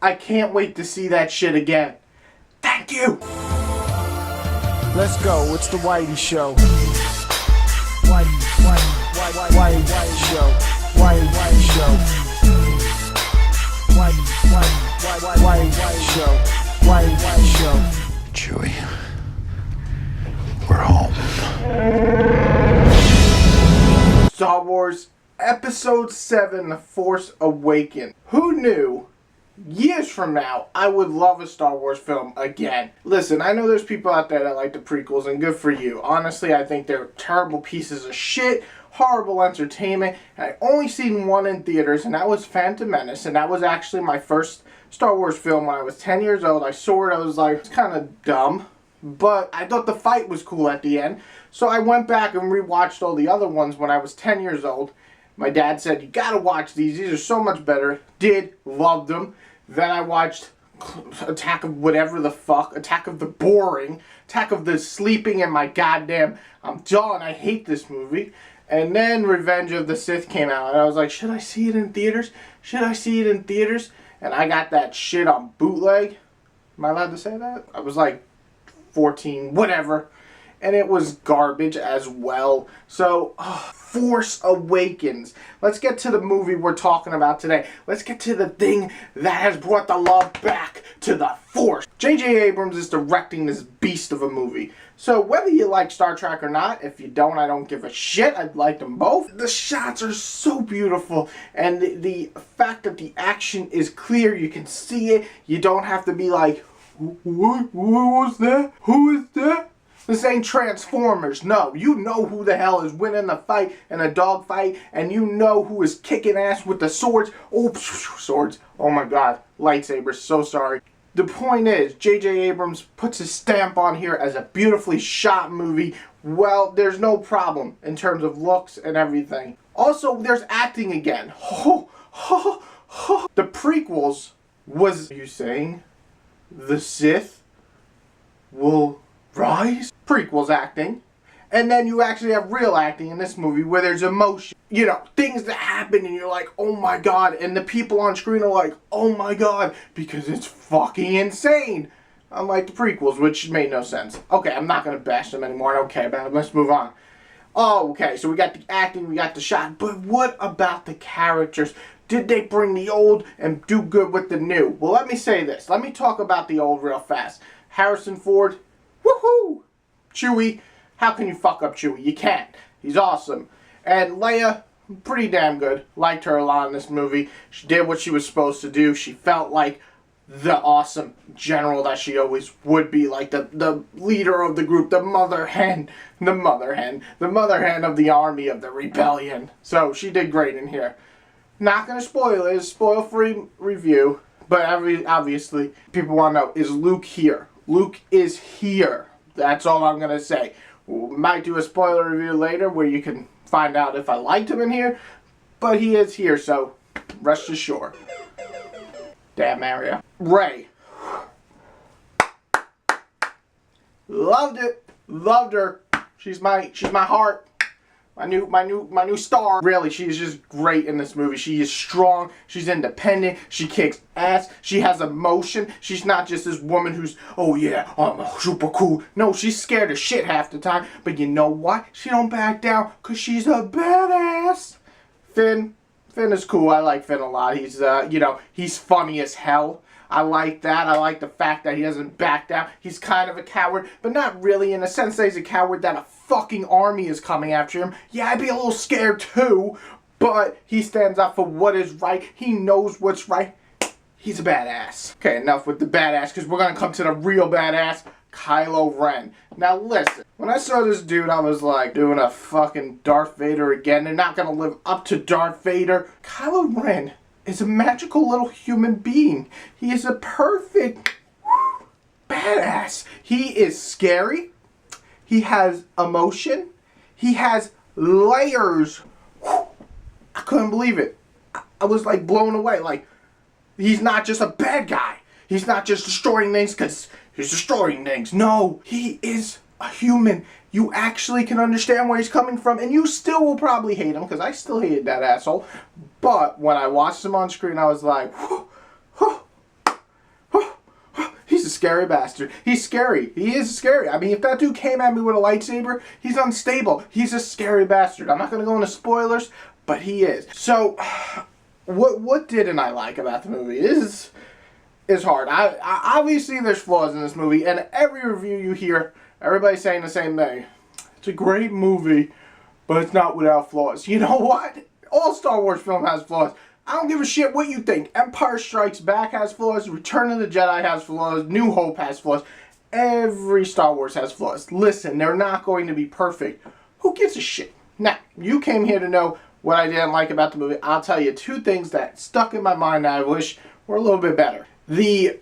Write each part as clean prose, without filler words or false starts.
I can't wait to see that shit again. Thank you. Let's go. It's the Whitey Show. Whitey Show. Whitey Show. Whitey Show. Whitey Show. Chewie, we're home. Star Wars Episode 7, The Force Awakens. Who knew? Years from now, I would love a Star Wars film again. Listen, I know there's people out there that like the prequels, and good for you. Honestly, I think they're terrible pieces of shit, horrible entertainment. And I only seen one in theaters, and that was Phantom Menace, and that was actually my first Star Wars film when I was 10 years old. I saw it, I was like, it's kind of dumb, but I thought the fight was cool at the end. So I went back and rewatched all the other ones when I was 10 years old. My dad said, you gotta watch these are so much better. Did, loved them. Then I watched Attack of whatever the fuck, Attack of the Boring, Attack of the Sleeping, and my goddamn, I'm done, I hate this movie. And then Revenge of the Sith came out, and I was like, should I see it in theaters? Should I see it in theaters? And I got that shit on bootleg. Am I allowed to say that? I was like 14, whatever. And it was garbage as well. So, Force Awakens. Let's get to the movie we're talking about today. Let's get to the thing that has brought the love back to the Force. J.J. Abrams is directing this beast of a movie. So whether you like Star Trek or not, if you don't, I don't give a shit. I like them both. The shots are so beautiful. And the fact that the action is clear, you can see it. You don't have to be like, what was that? Who is that? This ain't Transformers. No, you know who the hell is winning the fight in a dog fight, and you know who is kicking ass with the swords. Oh, swords. Oh my god. Lightsabers. So sorry. The point is, J.J. Abrams puts his stamp on here as a beautifully shot movie. Well, there's no problem in terms of looks and everything. Also, there's acting again. The prequels was, are you saying the Sith will rise? Prequels acting. And then you actually have real acting in this movie where there's emotion. You know, things that happen and you're like, oh my god. And the people on screen are like, oh my god. Because it's fucking insane. Unlike the prequels, which made no sense. Okay, I'm not going to bash them anymore. I don't care about it. Let's move on. Oh, okay. So we got the acting, we got the shot. But what about the characters? Did they bring the old and do good with the new? Well, let me say this. Let me talk about the old real fast. Harrison Ford. Woohoo! Chewie, how can you fuck up Chewie? You can't. He's awesome. And Leia, pretty damn good. Liked her a lot in this movie. She did what she was supposed to do. She felt like the awesome general that she always would be. Like the leader of the group, the mother hen of the army of the rebellion. So she did great in here. Not going to spoil it. It's a spoil-free review. But obviously, people want to know, is Luke here? Luke is here. That's all I'm going to say. We might do a spoiler review later where you can find out if I liked him in here. But he is here, so rest assured. Damn Mario. Rey. Loved it. Loved her. She's my heart. My new star. Really, she's just great in this movie. She is strong. She's independent. She kicks ass. She has emotion. She's not just this woman who's, oh yeah, I'm super cool. No, she's scared as shit half the time. But you know what? She don't back down because she's a badass. Finn is cool. I like Finn a lot. He's, you know, he's funny as hell. I like that. I like the fact that he doesn't back down. He's kind of a coward, but not really in a sense that he's a coward that a fucking army is coming after him. Yeah, I'd be a little scared too, but he stands up for what is right. He knows what's right. He's a badass. Okay, enough with the badass, because we're going to come to the real badass, Kylo Ren. Now listen, when I saw this dude, I was like, doing a fucking Darth Vader again. They're not going to live up to Darth Vader. Kylo Ren is a magical little human being. He is a perfect badass. He is scary. He has emotion. He has layers. I couldn't believe it. I was like blown away. Like, he's not just a bad guy. He's not just destroying things because he's destroying things. No, he is a human. You actually can understand where he's coming from, and you still will probably hate him, because I still hated that asshole. But when I watched him on screen, I was like, whew, whew, scary bastard. He's scary. He is scary. I mean, if that dude came at me with a lightsaber, he's unstable. He's a scary bastard. I'm not going to go into spoilers, but he is. So, what didn't I like about the movie? This is hard. I obviously, there's flaws in this movie, and every review you hear, everybody's saying the same thing. It's a great movie, but it's not without flaws. You know what? All Star Wars film has flaws. I don't give a shit what you think. Empire Strikes Back has flaws. Return of the Jedi has flaws. New Hope has flaws. Every Star Wars has flaws. Listen, they're not going to be perfect. Who gives a shit? Now, you came here to know what I didn't like about the movie. I'll tell you two things that stuck in my mind that I wish were a little bit better. The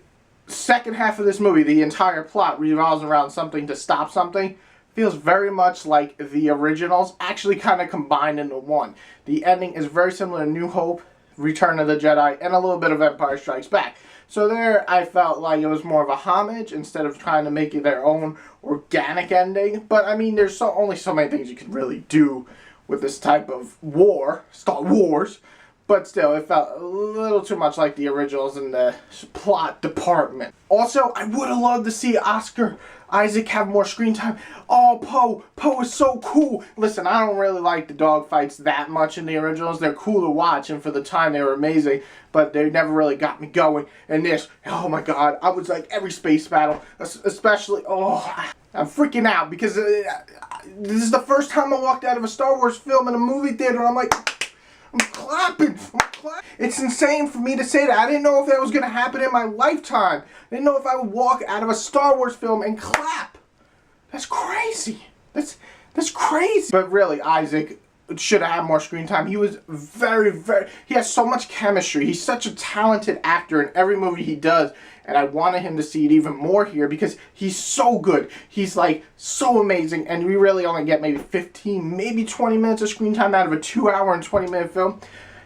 second half of this movie, the entire plot revolves around something to stop something. Feels very much like the originals, actually kind of combined into one. The ending is very similar to New Hope, Return of the Jedi, and a little bit of Empire Strikes Back. So there, I felt like it was more of a homage instead of trying to make it their own organic ending. But I mean, there's only so many things you can really do with this type of war, Star Wars. But still, it felt a little too much like the originals in the plot department. Also, I would have loved to see Oscar Isaac have more screen time. Oh, Poe. Poe is so cool. Listen, I don't really like the dogfights that much in the originals. They're cool to watch, and for the time, they were amazing. But they never really got me going. And this, oh my god, I was like every space battle, especially, I'm freaking out because this is the first time I walked out of a Star Wars film in a movie theater, and I'm like, I'm clapping. It's insane for me to say that. I didn't know if that was going to happen in my lifetime. I didn't know if I would walk out of a Star Wars film and clap. That's crazy. That's crazy. But really, Isaac should have had more screen time. He was he has so much chemistry. He's such a talented actor in every movie he does. And I wanted him to see it even more here because he's so good. He's like so amazing. And we really only get maybe 15, maybe 20 minutes of screen time out of a 2-hour and 20-minute film.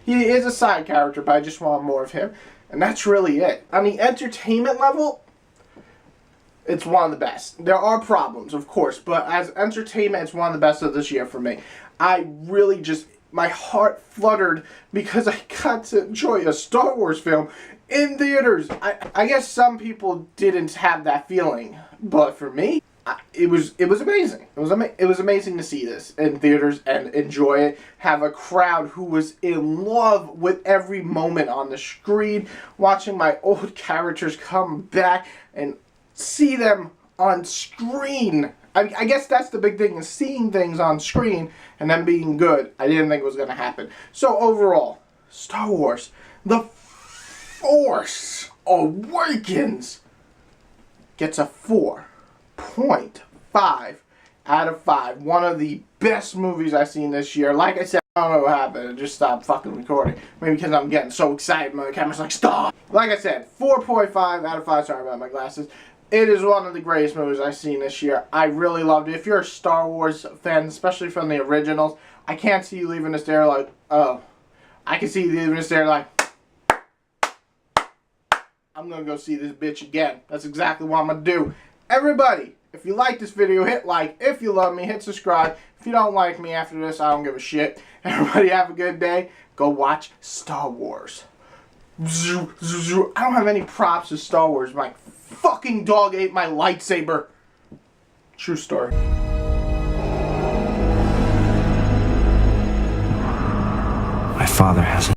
He is a side character, but I just want more of him. And that's really it. On the entertainment level, it's one of the best. There are problems, of course, but as entertainment, it's one of the best of this year for me. I really just, my heart fluttered because I got to enjoy a Star Wars film in theaters. I guess some people didn't have that feeling, but for me, it was amazing. It was amazing to see this in theaters and enjoy it. Have a crowd who was in love with every moment on the screen, watching my old characters come back and see them on screen. I guess that's the big thing, is seeing things on screen and them being good. I didn't think it was going to happen. So overall, Star Wars, The Force Awakens gets a 4.5 out of 5. One of the best movies I've seen this year. Like I said, I don't know what happened. I just stopped fucking recording. Maybe because I'm getting so excited. My camera's like, stop! Like I said, 4.5 out of 5. Sorry about my glasses. It is one of the greatest movies I've seen this year. I really loved it. If you're a Star Wars fan, especially from the originals, I can't see you leaving this there like, oh. I can see you leaving this there like, I'm going to go see this bitch again. That's exactly what I'm going to do. Everybody, if you like this video, hit like. If you love me, hit subscribe. If you don't like me after this, I don't give a shit. Everybody have a good day. Go watch Star Wars. I don't have any props of Star Wars. My fucking dog ate my lightsaber. True story. My father has